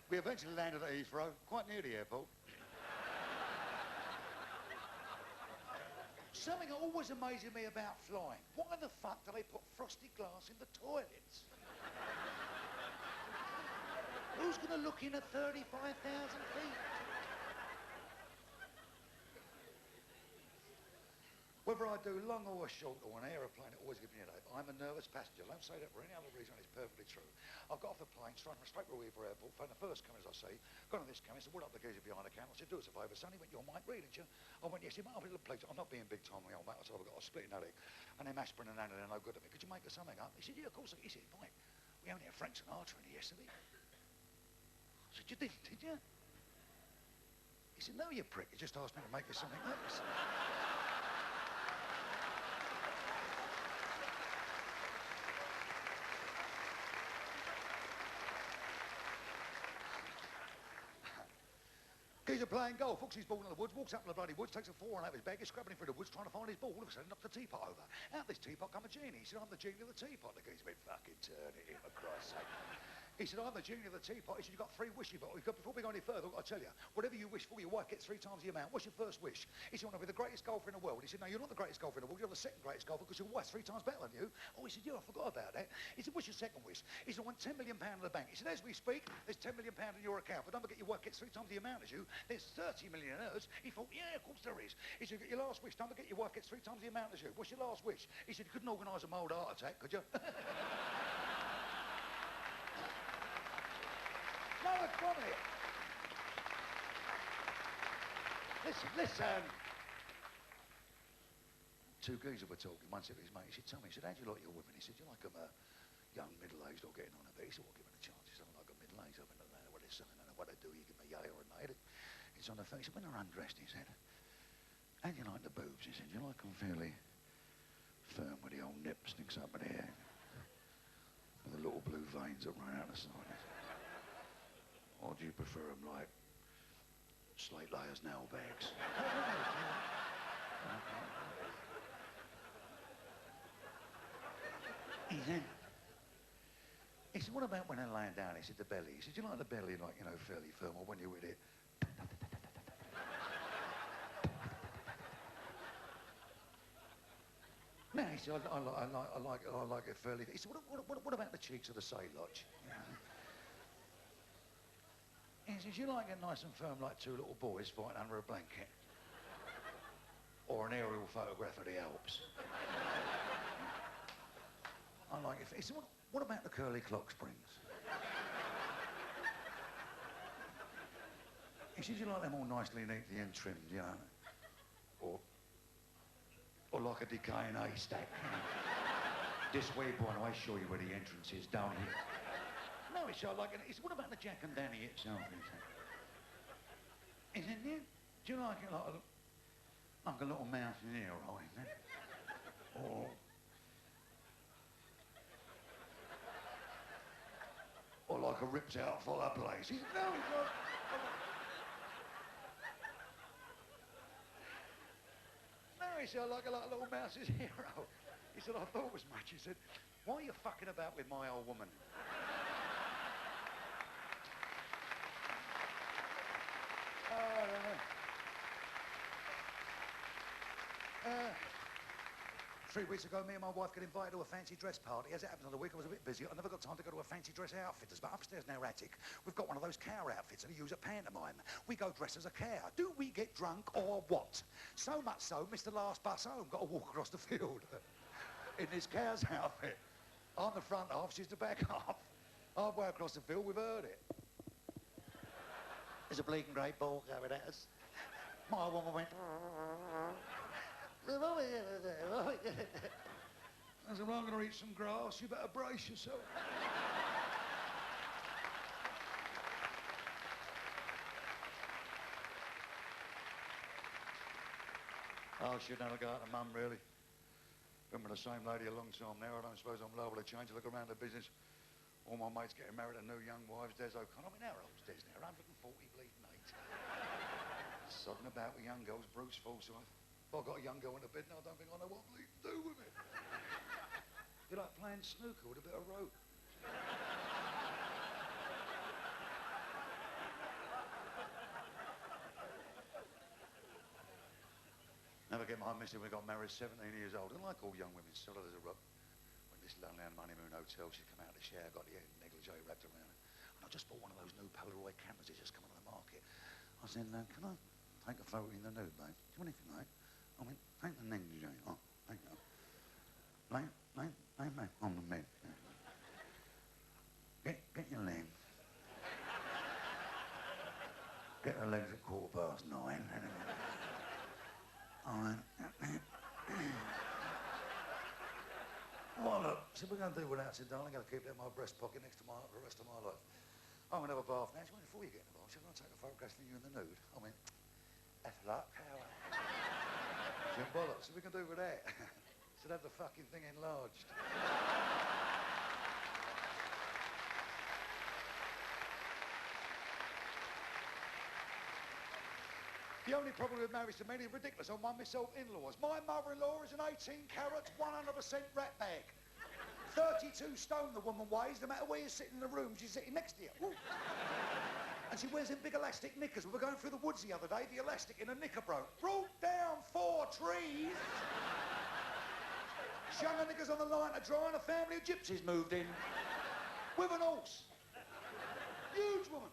We eventually landed at Heathrow, quite near the airport. Something always amazes me about flying. Why the fuck do they put frosted glass in the toilets? Who's going to look in at 35,000 feet? Whether I do long or short or an aeroplane, it always gives me a headache. I'm a nervous passenger. I don't say that for any other reason, it's perfectly true. I got off the plane, straight from Heathrow Airport, phoned the first camera, as I say, got on this camera, said, what up the geezer behind the camera? I said, do us a favour, son. He went, you're Mike Reid, aren't you? I went, yes. He went, oh, please, I'm not being big time, my old mate. I said, I've got a split in headache. And them aspirin and Anna, they're no good to me. Could you make us something up? He said, yeah, of course. He said, Mike, we only had Frank Sinatra in here yesterday. I said, you didn't, did you? He said, no, you prick. You just asked me to make you something up. Geezer playing golf, hooks his ball in the woods, walks up in the bloody woods, takes a 4 out of his bag, is scrabbling through the woods trying to find his ball. All of a sudden, knocks the teapot over. Out of this teapot come a genie. He said, I'm the genie of the teapot. The geezer went, fucking turn it in, for Christ's sake. He said, I'm the genie of the teapot. He said, you've got 3 wishes, but before we go any further, I've got to tell you, whatever you wish for, your wife gets 3 times the amount. What's your first wish? He said, I want to be the greatest golfer in the world. He said, no, you're not the greatest golfer in the world. You're the second greatest golfer because your wife's 3 times better than you. Oh, he said, yeah, I forgot about that. He said, what's your second wish? He said, I want £10 million in the bank. He said, as we speak, there's £10 million in your account, but don't forget your wife gets 3 times the amount as you. There's 30 millionaires. He thought, yeah, of course there is. He said, your last wish, don't forget your wife gets 3 times the amount as you. What's your last wish? He said, you couldn't organise a mild heart attack, could you? No, it's funny. Listen. 2 geezers were talking. One said to his mate, he said, tell me, he said, how do you like your women? He said, do you like them young, middle-aged or getting on a bit? He said, well, give them a chance. He said, I like them middle-aged. I don't know what they're saying. I don't know what they do. You give them a yay or a nay. It's on the face. He said, when they're undressed, he said, how do you like the boobs? He said, do you like them fairly firm with the old nip sticks up in the air? With the little blue veins that run out the side? Or do you prefer them like slate layers nail bags? He said, what about when they're laying down? He said, the belly. He said, do you like the belly like, you know, fairly firm, or when you're with it? No, he said, I like it fairly. He said, what about the cheeks of the say-lodge? He says, you like it nice and firm like 2 little boys fighting under a blanket? Or an aerial photograph of the Alps? I like it. He said, what about the curly clock springs? He says, you like them all nicely, neatly and trimmed, you know? Or like a decaying haystack. This way, boy, I assure you where the entrance is, down here. No, he said, I like it. He said, what about the Jack and Danny itself? He said, yeah, do you like it like a little mountaineer, right? Or like a ripped out fireplace? He said, no, he's like... No, he said, I like a little mouse's hero. He said, I thought as much. He said, why are you fucking about with my old woman? 3 weeks ago, me and my wife got invited to a fancy dress party. As it happens on the week, I was a bit busy. I never got time to go to a fancy dress outfitters, but upstairs in our attic, we've got one of those cow outfits that we use at pantomime. We go dressed as a cow. Do we get drunk or what? So much so, Mr. Last Bus Home got to walk across the field in this cow's outfit. I'm the front half, she's the back half. Halfway across the field, we've heard it. There's a bleeding great ball coming at us. My woman went... I said, well, I'm going to eat some grass. You better brace yourself. I should never go out to mum, really. Been with the same lady a long time now. I don't suppose I'm liable to change. I look around the business. All my mates getting married to new young wives. Des O'Connor. I mean, how old's Des now? 140 bleeding 8. Sodding about with young girls. Bruce Forsyth. If I've got a young girl in the bed now, I don't think I know what bleed to do with it. You like playing snooker with a bit of rope. Never get my missus when we got married, 17 years old. And like all young women, solid as a rock. Went to this lonely honeymoon hotel, she'd come out of the shower, got the negligee wrapped around her. And I just bought one of those new Polaroid cameras that just come on the market. I said, can I take a photo in the nude, babe? Do you want anything, mate? I went, take the negligee. Oh, thank you. Lay on the bed. Get your legs. Get her legs at 9:15. Well, look, so we're going to do without. I said, darling, I'm going to keep that in my breast pocket next to my for the rest of my life. I'm going to have a bath now. She went, before you get in the bath, she said, I'll take a photograph of you in the nude. I went, F luck, how? She went, bollocks, so we can do with that. So have the fucking thing enlarged. The only problem with marriage to many is ridiculous. I won myself in-laws. My mother-in-law is an 18 carat, 100% rat bag. 32 stone the woman weighs, no matter where you sit in the room, she's sitting next to you. Woo. And she wears them big elastic knickers. We were going through the woods the other day, the elastic in a knicker broke. Brought down 4 trees. Shung her knickers on the line to dry and a family of gypsies moved in. With an horse. Huge woman.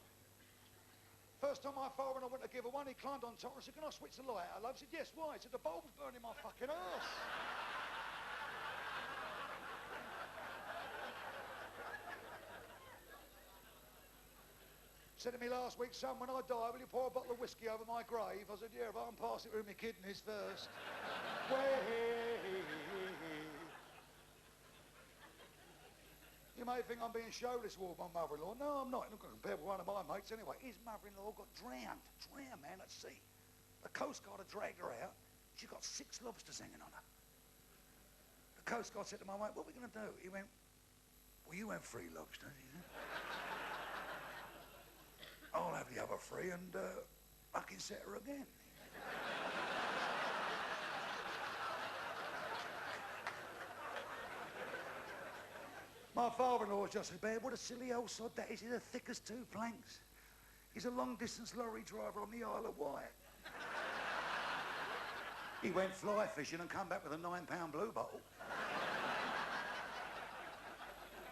First time my father and I went to give her one, he climbed on top and I said, can I switch the light out, love? He said, yes, why? He said, the bulb's burning my fucking arse. Said to me last week, son, when I die, will you pour a bottle of whiskey over my grave? I said, yeah, but I'm pass it through my kidneys first. You may think I'm being showless with my mother-in-law. No, I'm not. I'm not going to compare with one of my mates anyway. His mother-in-law got drowned. Drowned, man, at sea. The Coast Guard had dragged her out. She got 6 lobsters hanging on her. The Coast Guard said to my mate, what are we going to do? He went, well, you have 3 lobsters, he said. I'll have the other 3 and I can set her again. My father-in-law's just as bad. What a silly old sod that is. He's as thick as 2 planks. He's a long-distance lorry driver on the Isle of Wight. He went fly fishing and come back with a 9-pound blue bottle.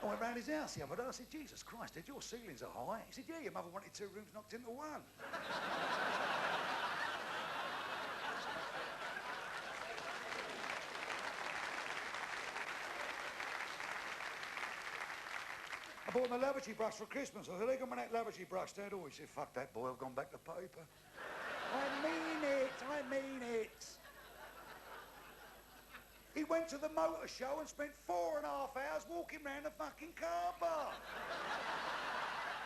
I went round his house the other day. I said, Jesus Christ, Dad, your ceilings are high. He said, yeah, your mother wanted 2 rooms knocked into 1. I bought him a lavatory brush for Christmas. I said, hey, come on that lavatory brush, Dad. Oh, he said, fuck that, boy, I've gone back to paper. I mean it. He went to the motor show and spent 4.5 hours walking round the fucking car park.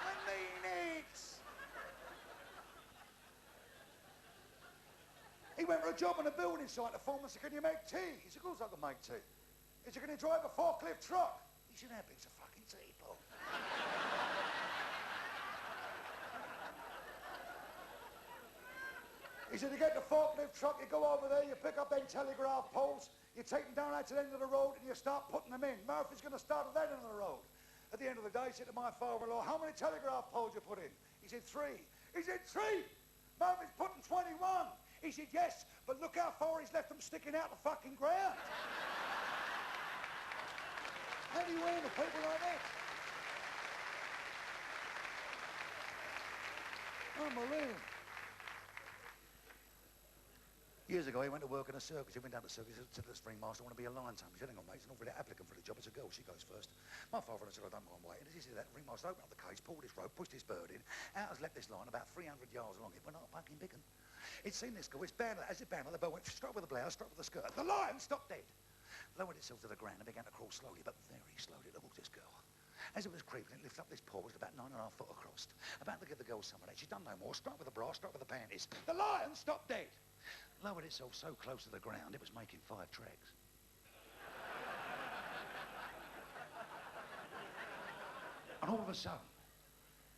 I mean it. He went for a job on a building site. The foreman said, can you make tea? He said, of course I can make tea. He said, can you drive a forklift truck? He said, how big's a fucking teapot? He said, you get the forklift truck, you go over there, you pick up them telegraph poles, you take them down out to the end of the road and you start putting them in. Murphy's going to start at that end of the road. At the end of the day, he said to my father-in-law, how many telegraph poles you put in? He said, 3. He said, 3? Murphy's putting 21. He said, yes, but look how far he's left them sticking out the fucking ground. How do you handle people like that? Unbelievable. Years ago, he went to work in a circus. He went down to the circus, he said to the ringmaster, I want to be a lion tamer. He said, hang on, mate, there's an awful applicant for the job. It's a girl, she goes first. My father said, I don't mind waiting. As he said that, the ringmaster opened up the cage, pulled this rope, pushed this bird in. Out has leapt this line about 300 yards along. It went up fucking big. He'd seen this girl, it's bound, as it bound, the bird went struck with the blouse, struck with the skirt. The lion stopped dead. Lowered itself to the ground and began to crawl slowly, but very slowly towards this girl. As it was creeping, it lifted up this paw, which was about 9.5 foot across. About to give the girl some of that. She'd done no more. Struck with the bra, struck with the panties. The lion stopped dead. Lowered itself so close to the ground, it was making 5 tracks. And all of a sudden,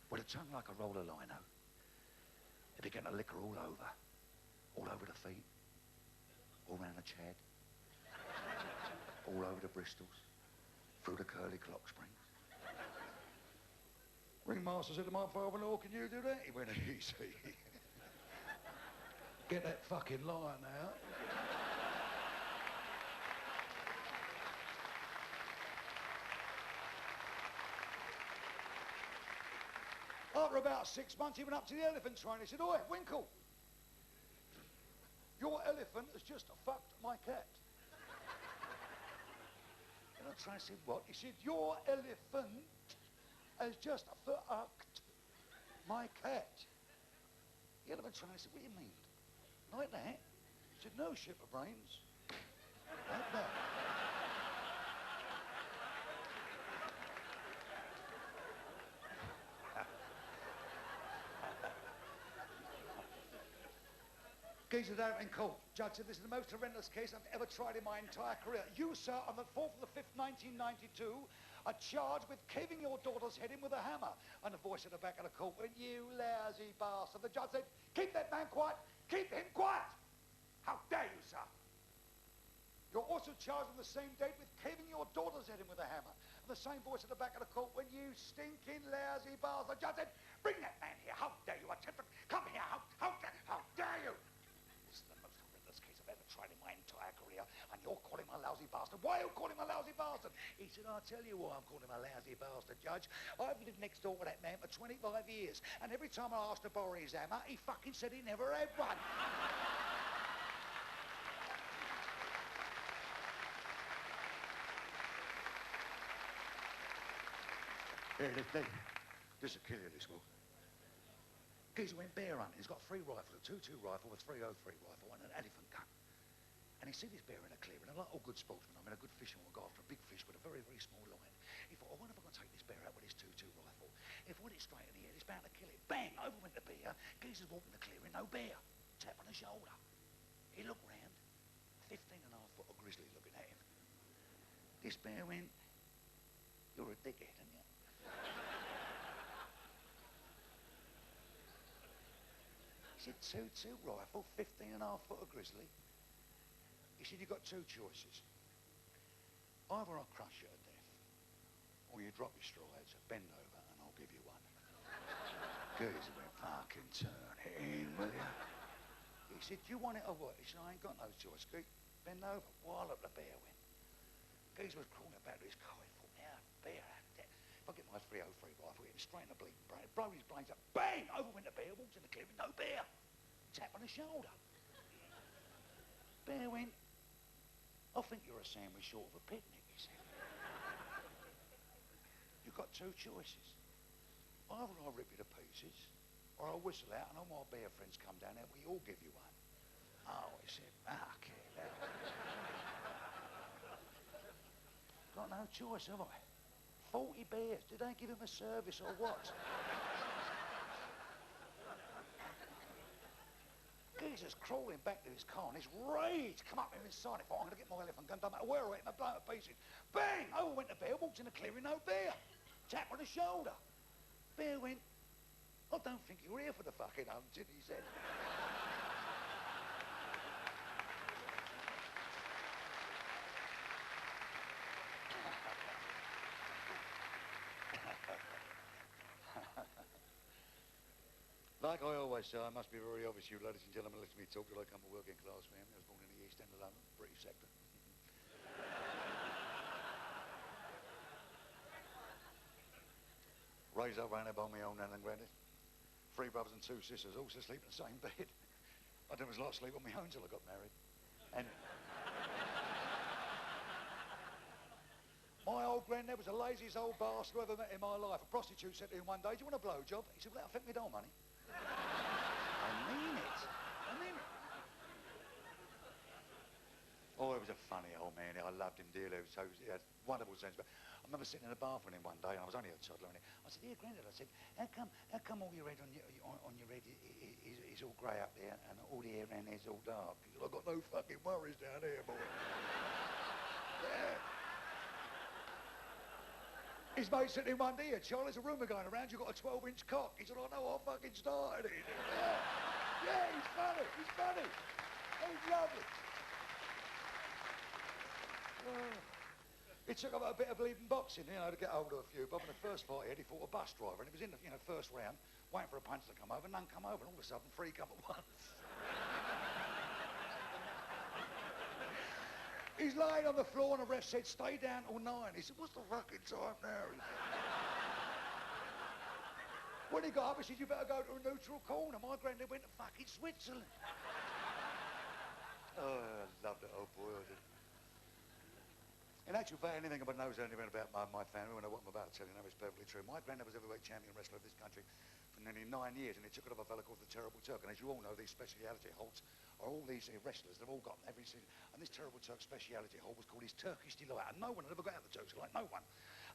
with a tongue like a roller lino, it began to lick her all over the feet, all round the chad, all over the bristles, through the curly clock springs. Ringmaster said to my father-in-law, can you do that? He went, easy. Get that fucking lion out. After about 6 months, he went up to the elephant trainer. He said, oi, Winkle, your elephant has just fucked my cat. And the trainer said, what? He said, your elephant has just fucked my cat. The elephant trainer said, what do you mean? Like that? He said, no, ship of brains. Like that. Geezer out in court. Judge said, this is the most horrendous case I've ever tried in my entire career. You, sir, on the 4th of the 5th, 1992, are charged with caving your daughter's head in with a hammer. And the voice at the back of the court went, you lousy bastard. The judge said, keep that man quiet. Keep him quiet. How dare you, sir? You're also charged on the same date with caving your daughter's head in with a hammer. And the same voice at the back of the court went, you stinking lousy bastard. The judge said, bring that man here. How dare you attempt to come here? How dare you? This is the most horrendous case I've ever tried in my entire career, and you're calling him a lousy bastard. Why are you calling him a lousy bastard? He said, I'll tell you why I'm calling him a lousy bastard, Judge. I've lived next door to that man for 25 years, and every time I asked to borrow his hammer, he fucking said he never had one. Here, this will kill you, this will. Geezer went bear hunting. He's got 3 rifles, a 2-2 rifle, a 303 rifle, and an elephant gun. And he see this bear in a clearing, and like all good sportsmen, I mean, a good fisherman will go after a big fish with a very, very small line. He thought, I wonder if I can take this bear out with his 2-2 rifle. If I hit it straight in the head, it's bound to kill it. Bang! Over went the bear. Geezer's walking the clearing, no bear. Tap on the shoulder. He looked round. 15.5 foot of grizzly looking at him. This bear went, you're a dickhead, aren't you? He said, 2-2 rifle, 15.5 foot of grizzly. He said, you've got 2 choices. Either I'll crush you to death, or you drop your strides, bend over, and I'll give you one. Geezer went, fucking turn it in, will you? He said, do you want it or what? He said, I ain't got no choice. Bend over. While up the bear went. Geezer was crawling back to his car. He thought, now, bear, if I get my 303 rifle, hit him straight in the bleeding brain, blow his brains up, bang! Over went the bear, walked in the clearing, no bear. Tap on the shoulder. Bear went, I think you're a sandwich short of a picnic, he said. You've got 2 choices. Either I'll rip you to pieces, or I'll whistle out and all my bear friends come down there, we all give you one. Oh, he said, okay, now. Got no choice, have I? 40 bears. Did they give him a service or what? Geezer's crawling back to his car and his rage come up in his side. He thought, I'm going to get my elephant gun, don't matter where I hit him, I blow it to pieces. Bang! Over went the bear, walked in the clearing, no bear. Tap on the shoulder. Bear went, I don't think you're here for the fucking hunting, he said. Like I always say, I must be very obvious, you ladies and gentlemen, listen to me talk till I come from a working class family. I was born in the East End of London, British sector. Raised up round by my own nan and granddad. 3 brothers and 2 sisters, all asleep in the same bed. I didn't like sleep on my own till I got married. And my old granddad was the laziest old bastard I ever met in my life. A prostitute said to him one day, do you want a blowjob? He said, well, that'll affect me doll money. I mean it. Oh, he was a funny old man. I loved him dearly. He had wonderful sense. But I remember sitting in the bath with him one day, and I was only a toddler. And I said, "Dear Grandad," I said, "How come all your head on your head is all grey up there, and all the hair around there's all dark?" He said, "I've got no fucking worries down here, boy." Yeah. His mate said to him one day, "Charlie, there's a rumour going around you've got a 12-inch cock." He said, "I know, I fucking started it." Yeah, he's funny. He's lovely. Oh. He took up a bit of bleeding boxing, you know, to get hold of a few. But in the first fight he fought a bus driver, and he was in the, first round, waiting for a punch to come over, none come over, and all of a sudden, three come at once. He's lying on the floor, and the ref said, stay down till 9. He said, what's the fucking time now? When he got up, he said, you better go to a neutral corner. My granddad went to fucking Switzerland. Oh, I loved that old boy, I did. In actual fact, anything anybody knows anything about my family, when I what I'm about to tell you now, is perfectly true. My granddad was heavyweight champion wrestler of this country for nearly 9 years, and he took it off a fella called the Terrible Turk. And as you all know, these speciality holds are all these wrestlers. They've all got every single. And this Terrible Turk speciality hold was called his Turkish Delight. And no one had ever got out of the Turkish Delight. No one.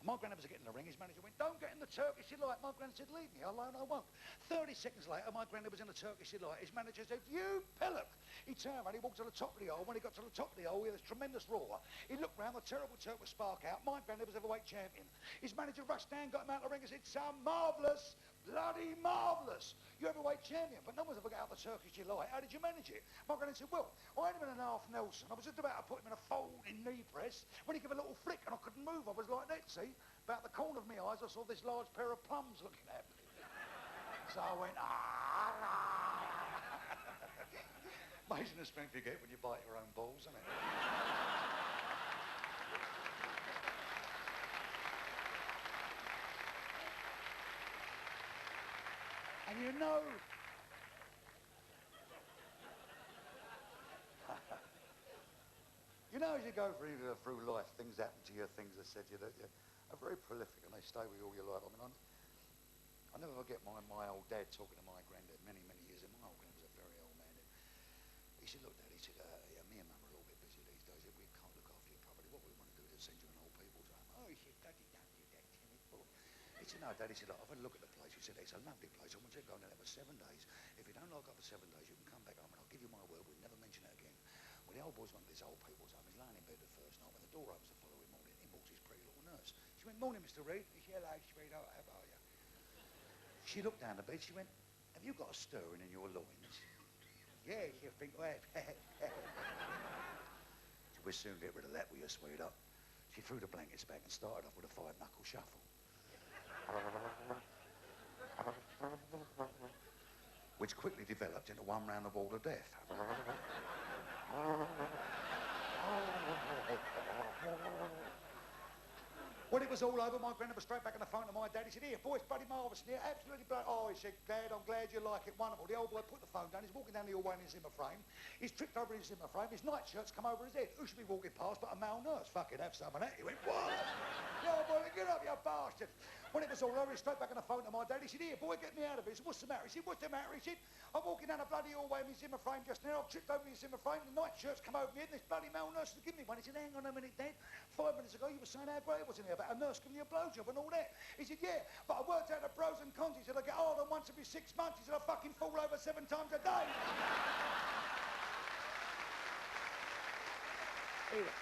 And my granddad was getting in the ring. His manager went, "Don't get in the Turkish Delight." My granddad said, "Leave me alone, I won't." 30 seconds later, my granddad was in the Turkish Delight. His manager said, "You pillock." He turned around, he walked to the top of the hole. When he got to the top of the hole, he had this tremendous roar. He looked round, the Terrible Turk was spark out. My granddad was heavyweight champion. His manager rushed down, got him out of the ring and said, "Son, marvellous, bloody marvellous. You're heavyweight champion, but no one's ever got out of the Turkish Delight. How did you manage it?" My granddad said, "Well, I had him in an half Nelson. I was just about to put him in a folding knee press when he gave a little flick and I couldn't move. I was like that, see? About the corner of my eyes, I saw this large pair of plums looking at me. So I went, Amazing the strength you get when you bite your own balls, isn't it? And you know, as you go through life, things happen to you, things are said to you that are very prolific and they stay with you all your life. I mean, I'll never forget my old dad talking to my granddad many, many years ago. My old granddad was a very old man. He said, "Look, Dad," he said, "yeah, me and Mum are a little bit busy these days. If we can't look after you properly, what we want to do is send you an old people's home." Oh, he said, "Daddy, don't do that to me, boy." He said, "No, Dad," he said, "look, I've had a look at the place." He said, "It's a lovely place. I want you to go down there for 7 days. If you don't like it for 7 days, you can come back home and I'll give you my word, we'll never mention it again." Well, the old boy's went to this old people's home. He's lying in bed the first night. When the door opens the following morning, in walks his pretty little nurse. She went, "Morning, Mr. Reid." He said, "Hello, sweetheart, how are you?" She looked down the bed. She went, "Have you got a stirring in your loins?" "Yes, you think I have." "We'll soon get rid of that with you, sweetheart." She threw the blankets back and started off with a 5-knuckle shuffle. Which quickly developed into one round of wall of death. When it was all over, my granddad was straight back on the phone to my dad. He said, "Here, boy, it's bloody marvellous in here, absolutely bloody..." "Oh," he said, I'm glad you like it, wonderful." The old boy put the phone down. He's walking down the hallway in his Zimmer frame. He's tripped over his Zimmer frame. His nightshirt's come over his head. Who should be walking past but a male nurse? "Fucking have some of that." He went, "What?" "The old boy went, "Get up, you bastard." When it was all over, he's straight back on the phone to my dad. He said, "Here, boy, get me out of here." He said, "What's the matter?" He said, "What's the matter?" He said, "I'm walking down a bloody hallway in my Zimmer frame just now. I've tripped over his Zimmer frame. The nightshirt's come over me head and this bloody male nurse has given me one." He said, "Hang on a minute, Dad. 5 minutes ago you were saying how great it was in here about a nurse giving you a blowjob and all that." He said, "Yeah, but I worked out the pros and cons." He said, "I get hard on once every 6 months." He said, "I fucking fall over 7 times a day." He was